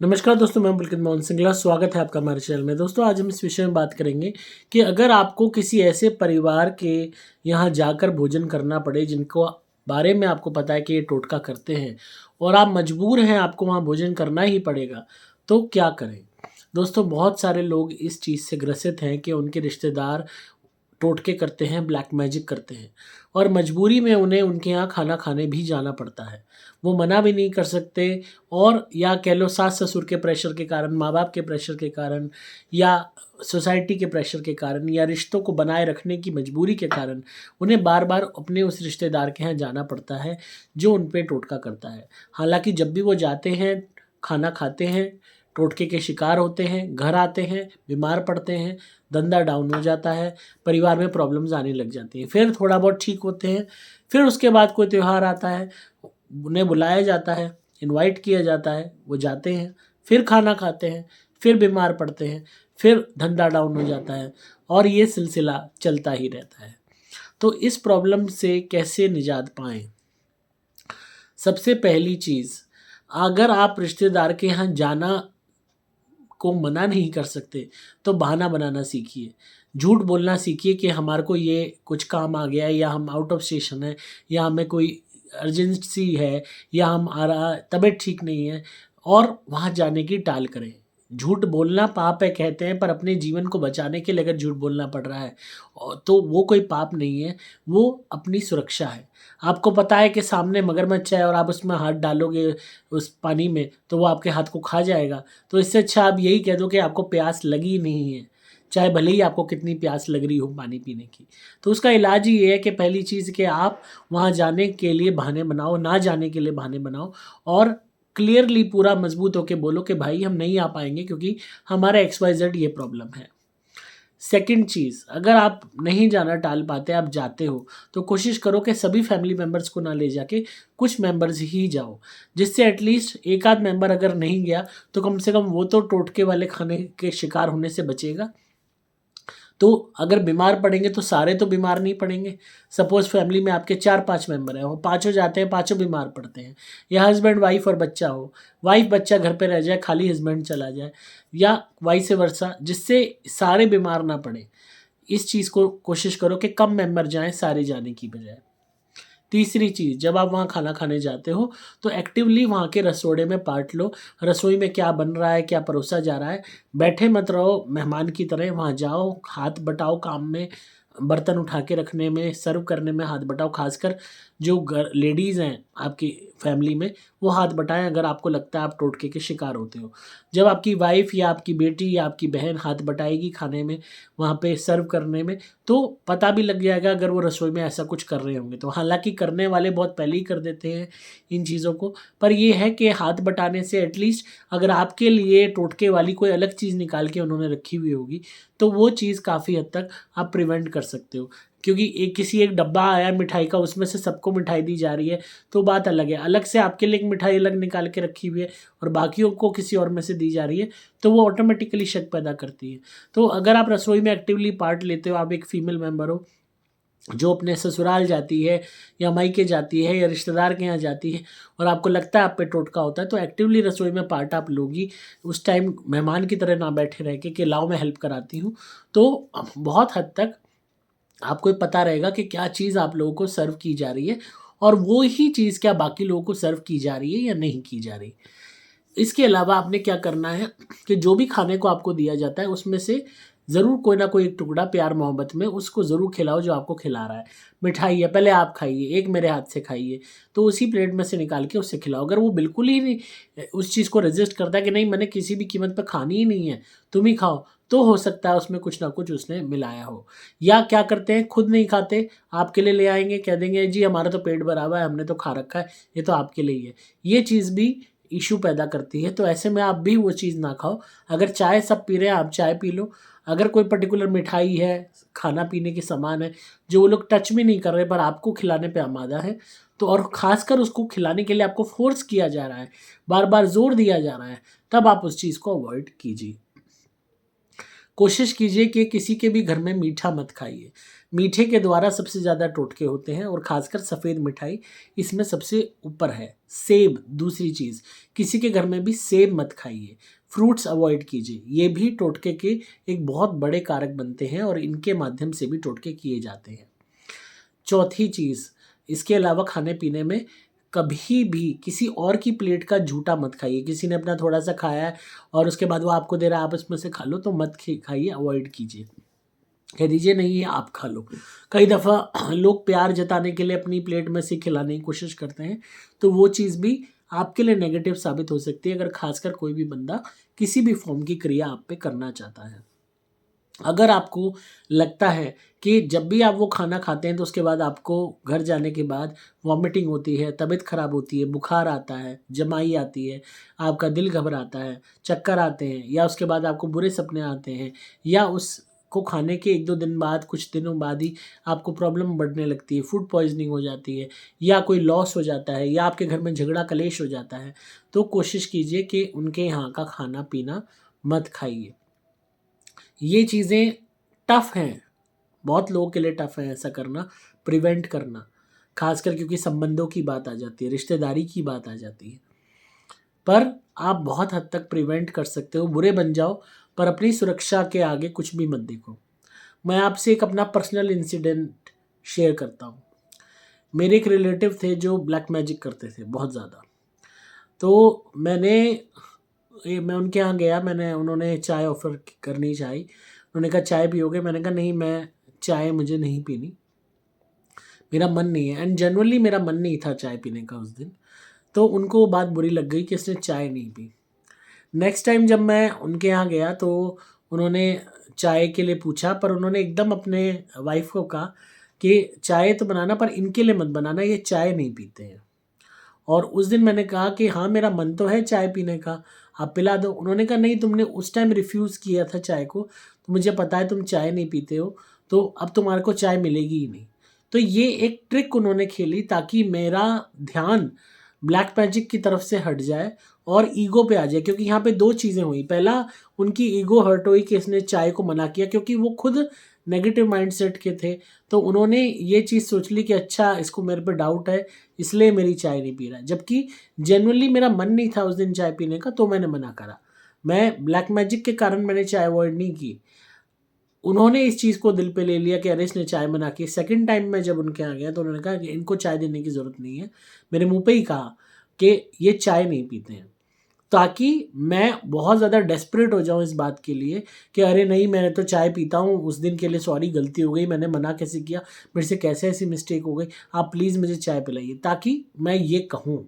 नमस्कार दोस्तों, मैं पुलकित मोहन सिंगला। स्वागत है आपका हमारे चैनल में। दोस्तों, आज हम इस विषय में बात करेंगे कि अगर आपको किसी ऐसे परिवार के यहाँ जाकर भोजन करना पड़े जिनको बारे में आपको पता है कि ये टोटका करते हैं और आप मजबूर हैं, आपको वहाँ भोजन करना ही पड़ेगा, तो क्या करें? दोस्तों, बहुत सारे लोग इस चीज़ से ग्रसित हैं कि उनके रिश्तेदार टोटके करते हैं, ब्लैक मैजिक करते हैं और मजबूरी में उन्हें उनके यहाँ खाना खाने भी जाना पड़ता है। वो मना भी नहीं कर सकते और या कह लो सास-ससुर के प्रेशर के कारण, माँ-बाप के प्रेशर के कारण या सोसाइटी के प्रेशर के कारण या रिश्तों को बनाए रखने की मजबूरी के कारण उन्हें बार-बार अपने उस रिश्तेदार के यहाँ जाना पड़ता है, जो उन पे टोटका करता है। हालाँकि जब भी वो जाते हैं, खाना खाते हैं, टोटके के शिकार होते हैं, घर आते हैं, बीमार पड़ते हैं, धंधा डाउन हो जाता है, परिवार में प्रॉब्लम्स आने लग जाती हैं। फिर थोड़ा बहुत ठीक होते हैं, फिर उसके बाद कोई त्योहार आता है, उन्हें बुलाया जाता है, इनवाइट किया जाता है, वो जाते हैं, फिर खाना खाते हैं, फिर बीमार पड़ते हैं, फिर धंधा डाउन हो जाता है और ये सिलसिला चलता ही रहता है। तो इस प्रॉब्लम से कैसे निजात पाएँ? सबसे पहली चीज़, अगर आप रिश्तेदार के यहाँ जाना को मना नहीं कर सकते, तो बहाना बनाना सीखिए। झूठ बोलना सीखिए कि हमारे को ये कुछ काम आ गया है या हम आउट ऑफ स्टेशन हैं या हमें कोई अर्जेंसी है या हमारा तबीयत ठीक नहीं है और वहाँ जाने की टाल करें। झूठ बोलना पाप है कहते हैं, पर अपने जीवन को बचाने के लिए अगर झूठ बोलना पड़ रहा है तो वो कोई पाप नहीं है, वो अपनी सुरक्षा है। आपको पता है कि सामने मगरमच्छ है और आप उसमें हाथ डालोगे उस पानी में, तो वो आपके हाथ को खा जाएगा। तो इससे अच्छा आप यही कह दो कि आपको प्यास लगी नहीं है, चाहे भले ही आपको कितनी प्यास लग रही हो पानी पीने की। तो उसका इलाज ही ये है कि पहली चीज़ कि आप वहाँ जाने के लिए बहाने बनाओ, ना जाने के लिए बहाने बनाओ और क्लियरली पूरा मजबूत होके बोलो कि भाई हम नहीं आ पाएँगे क्योंकि हमारा XYZ ये प्रॉब्लम है। सेकंड चीज़, अगर आप नहीं जाना टाल पाते, आप जाते हो, तो कोशिश करो कि सभी फैमिली मेंबर्स को ना ले जाके कुछ मेंबर्स ही जाओ, जिससे एटलीस्ट एक आध मेंबर अगर नहीं गया, तो कम से कम वो तो टोटके वाले खाने के शिकार होने से बचेगा। तो अगर बीमार पड़ेंगे तो सारे तो बीमार नहीं पड़ेंगे। सपोज़ फैमिली में आपके 4-5 मेंबर हैं, वो पाँचों जाते हैं, पाँचों बीमार पड़ते हैं या हस्बैंड, वाइफ़ और बच्चा हो, वाइफ़ बच्चा घर पे रह जाए, खाली हस्बैंड चला जाए या वाइस वर्सा, जिससे सारे बीमार ना पड़ें। इस चीज़ को कोशिश करो कि कम मेंबर जाएँ सारे जाने की बजाय। तीसरी चीज़, जब आप वहाँ खाना खाने जाते हो तो एक्टिवली वहाँ के रसोड़े में पार्ट लो। रसोई में क्या बन रहा है, क्या परोसा जा रहा है, बैठे मत रहो मेहमान की तरह, वहाँ जाओ, हाथ बटाओ काम में, बर्तन उठा के रखने में, सर्व करने में हाथ बटाओ। ख़ासकर जो लेडीज़ हैं आपकी फैमिली में, वो हाथ बटाएँ अगर आपको लगता है आप टोटके के शिकार होते हो। जब आपकी वाइफ़ या आपकी बेटी या आपकी बहन हाथ बटाएगी खाने में, वहाँ पे सर्व करने में, तो पता भी लग जाएगा अगर वो रसोई में ऐसा कुछ कर रहे होंगे तो। हालाँकि करने वाले बहुत पहले ही कर देते हैं इन चीज़ों को, पर ये है कि हाथ बटाने से एटलीस्ट अगर आपके लिए टोटके वाली कोई अलग चीज़ निकाल के उन्होंने रखी हुई होगी, तो वो चीज़ काफ़ी हद तक आप प्रिवेंट कर सकते हो। क्योंकि एक डब्बा आया है मिठाई का, उसमें से सबको मिठाई दी जा रही है, तो बात अलग है। अलग से आपके लिए एक मिठाई अलग निकाल के रखी हुई है और बाकियों को किसी और में से दी जा रही है, तो वो ऑटोमेटिकली शक पैदा करती है। तो अगर आप रसोई में एक्टिवली पार्ट लेते हो, आप एक फीमेल मेंबर हो जो अपने ससुराल जाती है या मायके जाती है या रिश्तेदार के यहाँ जाती है और आपको लगता है आप पे टोटका होता है, तो एक्टिवली रसोई में पार्ट आप लोगी। उस टाइम मेहमान की तरह ना बैठे रह के कि लाओ मैं हेल्प कराती हूँ। तो बहुत हद तक आपको ये पता रहेगा कि क्या चीज़ आप लोगों को सर्व की जा रही है और वो ही चीज़ क्या बाकी लोगों को सर्व की जा रही है या नहीं की जा रही। इसके अलावा आपने क्या करना है कि जो भी खाने को आपको दिया जाता है उसमें से ज़रूर कोई ना कोई एक टुकड़ा प्यार मोहब्बत में उसको ज़रूर खिलाओ जो आपको खिला रहा है। मिठाई है, पहले आप खाइए, एक मेरे हाथ से खाइए, तो उसी प्लेट में से निकाल के उससे खिलाओ। अगर वो बिल्कुल ही नहीं उस चीज़ को रेज़िस्ट करता है कि नहीं मैंने किसी भी कीमत पे खानी ही नहीं है, तुम ही खाओ, तो हो सकता है उसमें कुछ ना कुछ उसने मिलाया हो। या क्या करते हैं, खुद नहीं खाते, आपके लिए ले आएँगे, कह देंगे जी हमारा तो पेट भरा हुआ है, हमने तो खा रखा है, ये तो आपके लिए ही है। ये चीज़ भी इश्यू पैदा करती है, तो ऐसे में आप भी वो चीज़ ना खाओ। अगर चाय सब पी रहे हैं, आप चाय पी लो। अगर कोई पर्टिकुलर मिठाई है, खाना-पीने के सामान है, जो वो लोग टच भी नहीं कर रहे पर आपको खिलाने पे आमादा है, तो और ख़ासकर उसको खिलाने के लिए आपको फ़ोर्स किया जा रहा है, बार-बार ज़ोर दिया जा रहा है, तब आप उस चीज़ को अवॉइड कीजिए। कोशिश कीजिए कि किसी के भी घर में मीठा मत खाइए। मीठे के द्वारा सबसे ज़्यादा टोटके होते हैं और ख़ासकर सफ़ेद मिठाई इसमें सबसे ऊपर है। सेब दूसरी चीज़, किसी के घर में भी सेब मत खाइए, फ्रूट्स अवॉइड कीजिए, ये भी टोटके के एक बहुत बड़े कारक बनते हैं और इनके माध्यम से भी टोटके किए जाते हैं। चौथी चीज़, इसके अलावा खाने-पीने में कभी भी किसी और की प्लेट का झूठा मत खाइए। किसी ने अपना थोड़ा-सा खाया है और उसके बाद वो आपको दे रहा है, आप उसमें से खा लो, तो मत खाइए, अवॉइड कीजिए। कह दीजिए नहीं ये आप खा लो। कई दफ़ा लोग प्यार जताने के लिए अपनी प्लेट में से खिलाने की कोशिश करते हैं, तो वो चीज़ भी आपके लिए नेगेटिव साबित हो सकती है, अगर ख़ासकर कोई भी बंदा किसी भी फ़ॉर्म की क्रिया आप पे करना चाहता है। अगर आपको लगता है कि जब भी आप वो खाना खाते हैं तो उसके बाद आपको घर जाने के बाद वॉमिटिंग होती है, तबीयत ख़राब होती है, बुखार आता है, जमाई आती है, आपका दिल घबराता है, चक्कर आते हैं या उसके बाद आपको बुरे सपने आते हैं या उसको खाने के 1-2 दिन बाद, कुछ दिनों बाद ही आपको प्रॉब्लम बढ़ने लगती है, फूड पॉइज़निंग हो जाती है या कोई लॉस हो जाता है या आपके घर में झगड़ा कलेश हो जाता है, तो कोशिश कीजिए कि उनके यहाँ का खाना-पीना मत खाइए। ये चीज़ें टफ़ हैं, बहुत लोगों के लिए टफ़ है ऐसा करना, प्रिवेंट करना, ख़ासकर क्योंकि संबंधों की बात आ जाती है, रिश्तेदारी की बात आ जाती है। पर आप बहुत हद तक प्रिवेंट कर सकते हो, बुरे बन जाओ पर अपनी सुरक्षा के आगे कुछ भी मत देखो। मैं आपसे एक अपना पर्सनल इंसिडेंट शेयर करता हूँ। मेरे एक रिलेटिव थे जो ब्लैक मैजिक करते थे बहुत ज़्यादा। तो मैं उनके यहाँ गया, उन्होंने चाय ऑफ़र करनी चाही। उन्होंने कहा चाय पियोगे? मैंने कहा नहीं, मैं चाय मुझे नहीं पीनी, मेरा मन नहीं है एंड जनरली मेरा मन नहीं था चाय पीने का उस दिन। तो उनको वो बात बुरी लग गई कि इसने चाय नहीं पी। नेक्स्ट टाइम जब मैं उनके यहाँ गया तो उन्होंने चाय के लिए पूछा, पर उन्होंने एकदम अपने वाइफ़ को कहा कि चाय तो बनाना पर इनके लिए मत बनाना, ये चाय नहीं पीते हैं। और उस दिन मैंने कहा कि हाँ, मेरा मन तो है चाय पीने का, आप पिला दो। उन्होंने कहा नहीं, तुमने उस टाइम रिफ्यूज़ किया था चाय को, तो मुझे पता है तुम चाय नहीं पीते हो, तो अब तुम्हारे को चाय मिलेगी ही नहीं। तो ये एक ट्रिक उन्होंने खेली ताकि मेरा ध्यान ब्लैक मैजिक की तरफ से हट जाए और ईगो पे आ जाए, क्योंकि यहाँ पे 2 चीज़ें हुई। पहला, उनकी ईगो हर्ट हुई कि इसने चाय को मना किया, क्योंकि वो खुद नेगेटिव माइंडसेट के थे। तो उन्होंने ये चीज़ सोच ली कि अच्छा इसको मेरे पे डाउट है, इसलिए मेरी चाय नहीं पी रहा है। जबकि जेनुइनली मेरा मन नहीं था उस दिन चाय पीने का, तो मैंने मना करा। मैं ब्लैक मैजिक के कारण मैंने चाय अवॉइड नहीं की। उन्होंने इस चीज़ को दिल पे ले लिया कि अरे इसने चाय मना की। सेकंड टाइम मैं जब उनके यहाँ गया तो उन्होंने कहा कि इनको चाय देने की ज़रूरत नहीं है। मेरे मुँह पे ही कहा कि ये चाय नहीं पीते हैं। ताकि मैं बहुत ज़्यादा डेस्परेट हो जाऊँ इस बात के लिए कि अरे नहीं, मैं तो चाय पीता हूँ, उस दिन के लिए सॉरी, गलती हो गई, मैंने मना कैसे किया, मेरे से कैसे ऐसी मिस्टेक हो गई, आप प्लीज़ मुझे चाय पिलाइए, ताकि मैं ये कहूँ।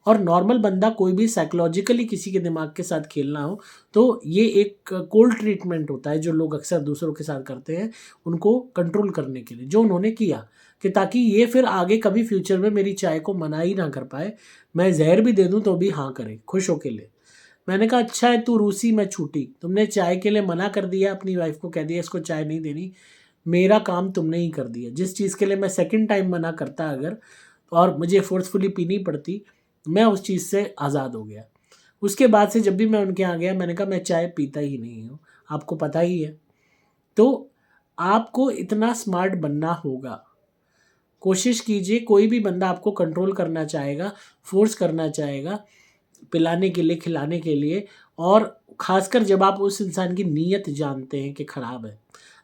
और नॉर्मल बंदा कोई भी साइकोलॉजिकली किसी के दिमाग के साथ खेलना हो, तो ये एक कोल्ड ट्रीटमेंट होता है जो लोग अक्सर दूसरों के साथ करते हैं, उनको कंट्रोल करने के लिए, जो उन्होंने किया कि ताकि ये फिर आगे कभी फ्यूचर में मेरी चाय को मना ही ना कर पाए। मैं ज़हर भी दे दूँ तो भी हाँ करे, खुश होके ले। मैंने कहा अच्छा है तू रूसी मैं छूटी, तुमने चाय के लिए मना कर दिया, अपनी वाइफ़ को कह दिया इसको चाय नहीं देनी, मेरा काम तुमने ही कर दिया। जिस चीज़ के लिए मैं सेकंड टाइम मना करता अगर और मुझे फ़ोर्सफुली पीनी पड़ती, मैं उस चीज़ से आज़ाद हो गया। उसके बाद से जब भी मैं उनके यहाँ गया मैंने कहा मैं चाय पीता ही नहीं हूँ, आपको पता ही है। तो आपको इतना स्मार्ट बनना होगा। कोशिश कीजिए, कोई भी बंदा आपको कंट्रोल करना चाहेगा, फ़ोर्स करना चाहेगा, पिलाने के लिए, खिलाने के लिए, और ख़ासकर जब आप उस इंसान की नीयत जानते हैं कि ख़राब है।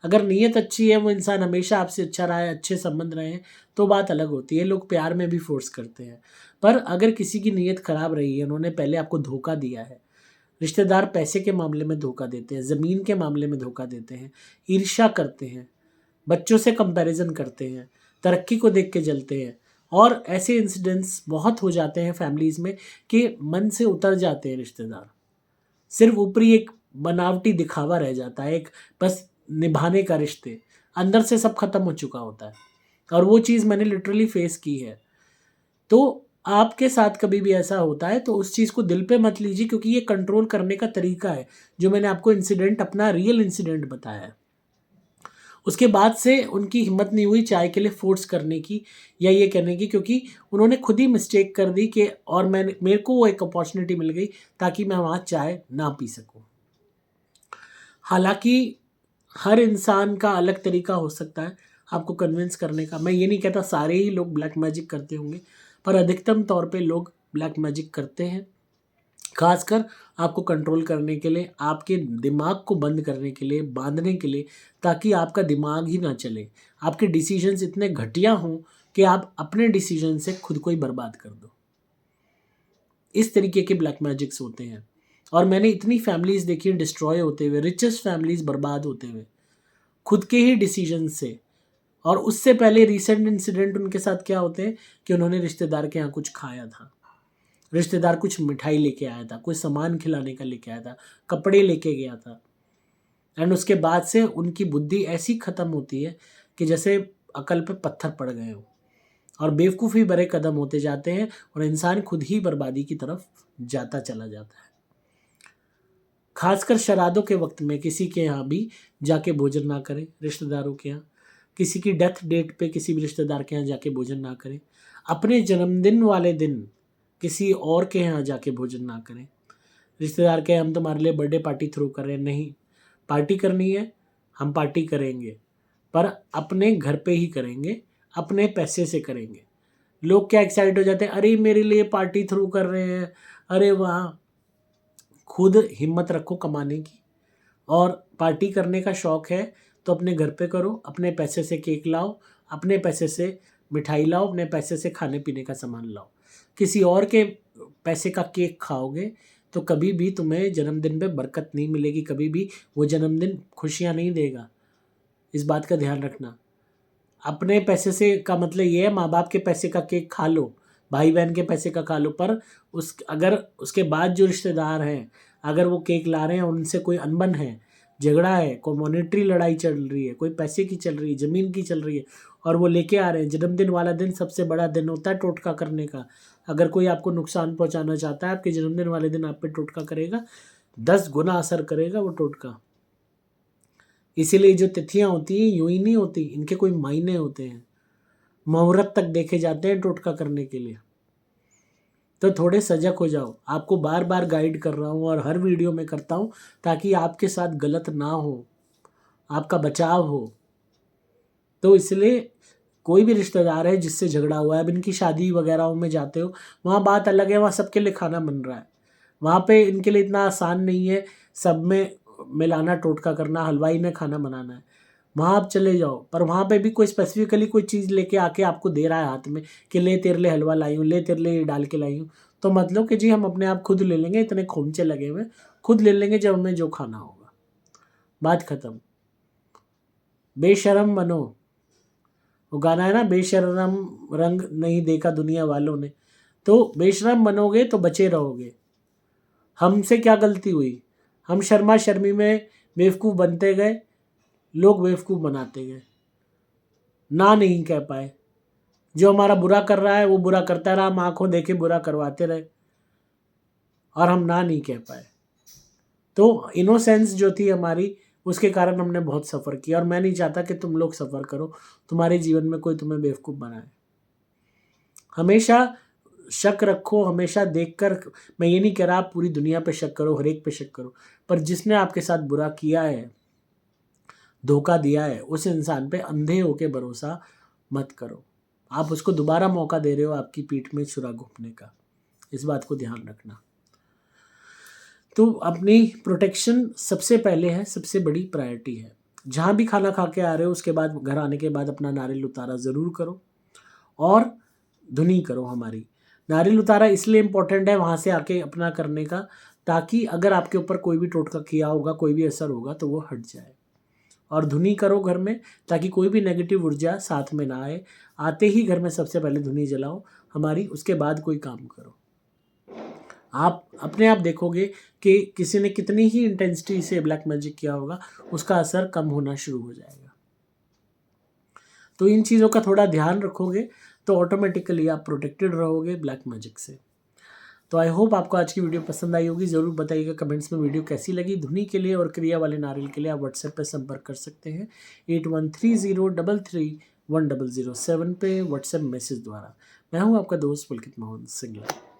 अगर नीयत अच्छी है, वो इंसान हमेशा आपसे अच्छा रहा है, अच्छे संबंध रहे हैं, तो बात अलग होती है, लोग प्यार में भी फ़ोर्स करते हैं। पर अगर किसी की नीयत ख़राब रही है, उन्होंने पहले आपको धोखा दिया है, रिश्तेदार पैसे के मामले में धोखा देते हैं, ज़मीन के मामले में धोखा देते हैं, ईर्ष्या करते हैं, बच्चों से कंपैरिज़न करते हैं, तरक्की को देख के जलते हैं, और ऐसे इंसिडेंट्स बहुत हो जाते हैं फैमिलीज़ में कि मन से उतर जाते हैं रिश्तेदार। सिर्फ़ ऊपरी एक बनावटी दिखावा रह जाता है, एक बस निभाने का रिश्ते, अंदर से सब ख़त्म हो चुका होता है, और वो चीज़ मैंने लिटरली फ़ेस की है। तो आपके साथ कभी भी ऐसा होता है तो उस चीज़ को दिल पे मत लीजिए, क्योंकि ये कंट्रोल करने का तरीका है, जो मैंने आपको इंसिडेंट, अपना रियल इंसिडेंट बताया है। उसके बाद से उनकी हिम्मत नहीं हुई चाय के लिए फ़ोर्स करने की या ये कहने की, क्योंकि उन्होंने खुद ही मिस्टेक कर दी कि, और मेरे को वो एक अपॉर्चुनिटी मिल गई ताकि मैं वहाँ चाय ना पी सकूँ। हालाँकि हर इंसान का अलग तरीका हो सकता है, आपको कन्विंस करने का। मैं ये नहीं कहता सारे ही लोग ब्लैक मैजिक करते होंगे, पर अधिकतम तौर पे लोग ब्लैक मैजिक करते हैं, खासकर आपको कंट्रोल करने के लिए, आपके दिमाग को बंद करने के लिए, बांधने के लिए, ताकि आपका दिमाग ही ना चले, आपके डिसीजंस इतने घटिया हों कि आप अपने डिसीजन से खुद को ही बर्बाद कर दो। इस तरीके के ब्लैक मैजिक्स होते हैं। और मैंने इतनी फैमिलीज देखी हैं डिस्ट्रॉय होते हुए, रिचेस्ट फैमिलीज बर्बाद होते हुए खुद के ही डिसीजन से। और उससे पहले रिसेंट इंसिडेंट उनके साथ क्या होते हैं कि उन्होंने रिश्तेदार के यहाँ कुछ खाया था, रिश्तेदार कुछ मिठाई लेके आया था, कोई सामान खिलाने का लेके आया था, कपड़े लेके गया था, एंड उसके बाद से उनकी बुद्धि ऐसी ख़त्म होती है कि जैसे अकल पे पत्थर पड़ गए हो, और बेवकूफ़ी भरे कदम होते जाते हैं और इंसान खुद ही बर्बादी की तरफ जाता चला जाता है। खासकर शरादों के वक्त में किसी के यहाँ भी जाके भोजन ना करें, रिश्तेदारों के यहाँ, किसी की डेथ डेट पे किसी भी रिश्तेदार के यहाँ जाके भोजन ना करें, अपने जन्मदिन वाले दिन किसी और के यहाँ जाके भोजन ना करें। रिश्तेदार के हम तुम्हारे लिए बर्थडे पार्टी थ्रो कर रहे हैं, नहीं, पार्टी करनी है हम पार्टी करेंगे, पर अपने घर पे ही करेंगे, अपने पैसे से करेंगे। लोग क्या एक्साइट हो जाते हैं, अरे मेरे लिए पार्टी थ्रू कर रहे हैं, अरे वहाँ। खुद हिम्मत रखो कमाने की, और पार्टी करने का शौक़ है तो अपने घर पे करो, अपने पैसे से केक लाओ, अपने पैसे से मिठाई लाओ, अपने पैसे से खाने पीने का सामान लाओ। किसी और के पैसे का केक खाओगे तो कभी भी तुम्हें जन्मदिन पे बरकत नहीं मिलेगी, कभी भी वो जन्मदिन खुशियाँ नहीं देगा। इस बात का ध्यान रखना। अपने पैसे से का मतलब ये है, माँ बाप के पैसे का केक खा लो, भाई बहन के पैसे का खा लो, पर अगर उसके बाद जो रिश्तेदार हैं अगर वो केक ला रहे हैं, उनसे कोई अनबन है, झगड़ा है, कोई मॉनेटरी लड़ाई चल रही है, कोई पैसे की चल रही है, ज़मीन की चल रही है, और वो लेके आ रहे हैं, जन्मदिन वाला दिन सबसे बड़ा दिन होता है टोटका करने का। अगर कोई आपको नुकसान पहुंचाना चाहता है, आपके जन्मदिन वाले दिन आप पे टोटका करेगा, 10 गुना असर करेगा वो टोटका। इसीलिए जो तिथियां होती हैं यूं ही नहीं होती, इनके कोई मायने होते हैं, मुहूर्त तक देखे जाते हैं टोटका करने के लिए। तो थोड़े सजग हो जाओ। आपको बार बार गाइड कर रहा हूँ और हर वीडियो में करता हूँ ताकि आपके साथ गलत ना हो, आपका बचाव हो। तो इसलिए कोई भी रिश्तेदार है जिससे झगड़ा हुआ है, अब इनकी शादी वगैरह में जाते हो, वहाँ बात अलग है, वहाँ सबके लिए खाना बन रहा है, वहाँ पे इनके लिए इतना आसान नहीं है सब में मिलाना, टोटका करना, हलवाई ने खाना बनाना है। वहाँ आप चले जाओ, पर वहाँ पे भी कोई स्पेसिफिकली कोई चीज़ लेके आके आपको दे रहा है हाथ में कि ले तेरे लिए हलवा लाई हूँ, ले तेरे लिए ये डाल के लाई हूँ, तो मतलब कि जी हम अपने आप खुद ले लेंगे, इतने खोमचे लगे हुए, खुद ले लेंगे जब हमें जो खाना होगा, बात खत्म। बेशरम बनो, वो गाना है ना, बेशरम रंग नहीं देखा दुनिया वालों ने, तो बेशरम बनोगे तो बचे रहोगे। हमसे क्या गलती हुई, हम शर्मा शर्मी में बेवकूफ़ बनते गए, लोग बेवकूफ़ बनाते गए, ना नहीं कह पाए। जो हमारा बुरा कर रहा है वो बुरा करता रहा, हम आंखों देखे बुरा करवाते रहे और हम ना नहीं कह पाए। तो इनोसेंस जो थी हमारी, उसके कारण हमने बहुत सफ़र किया, और मैं नहीं चाहता कि तुम लोग सफ़र करो, तुम्हारे जीवन में कोई तुम्हें बेवकूफ़ बनाए। हमेशा शक रखो, हमेशा देखकर, मैं ये नहीं कह रहा आप पूरी दुनिया पे शक करो, हर एक पे शक करो, पर जिसने आपके साथ बुरा किया है, धोखा दिया है, उस इंसान पे अंधे होके भरोसा मत करो। आप उसको दोबारा मौका दे रहे हो आपकी पीठ में छुरा घोंपने का, इस बात को ध्यान रखना। तो अपनी प्रोटेक्शन सबसे पहले है, सबसे बड़ी प्रायोरिटी है। जहाँ भी खाना खा के आ रहे हो उसके बाद घर आने के बाद अपना नारियल उतारा ज़रूर करो, और धुनी करो। हमारी नारियल उतारा इसलिए इम्पोर्टेंट है वहाँ से आके अपना करने का, ताकि अगर आपके ऊपर कोई भी टोटका किया होगा, कोई भी असर होगा तो वो हट जाए। और धुनी करो घर में, ताकि कोई भी नेगेटिव ऊर्जा साथ में ना आए। आते ही घर में सबसे पहले धुनी जलाओ हमारी, उसके बाद कोई काम करो। आप अपने आप देखोगे कि किसी ने कितनी ही इंटेंसिटी से ब्लैक मैजिक किया होगा, उसका असर कम होना शुरू हो जाएगा। तो इन चीज़ों का थोड़ा ध्यान रखोगे तो ऑटोमेटिकली आप प्रोटेक्टेड रहोगे ब्लैक मैजिक से। तो आई होप आपको आज की वीडियो पसंद आई होगी। ज़रूर बताइएगा कमेंट्स में वीडियो कैसी लगी। धुनी के लिए और क्रिया वाले नारियल के लिए आप व्हाट्सएप पर संपर्क कर सकते हैं 8130331007 पे व्हाट्सएप मैसेज द्वारा। मैं हूं आपका दोस्त पुलकित मोहन सिंगला।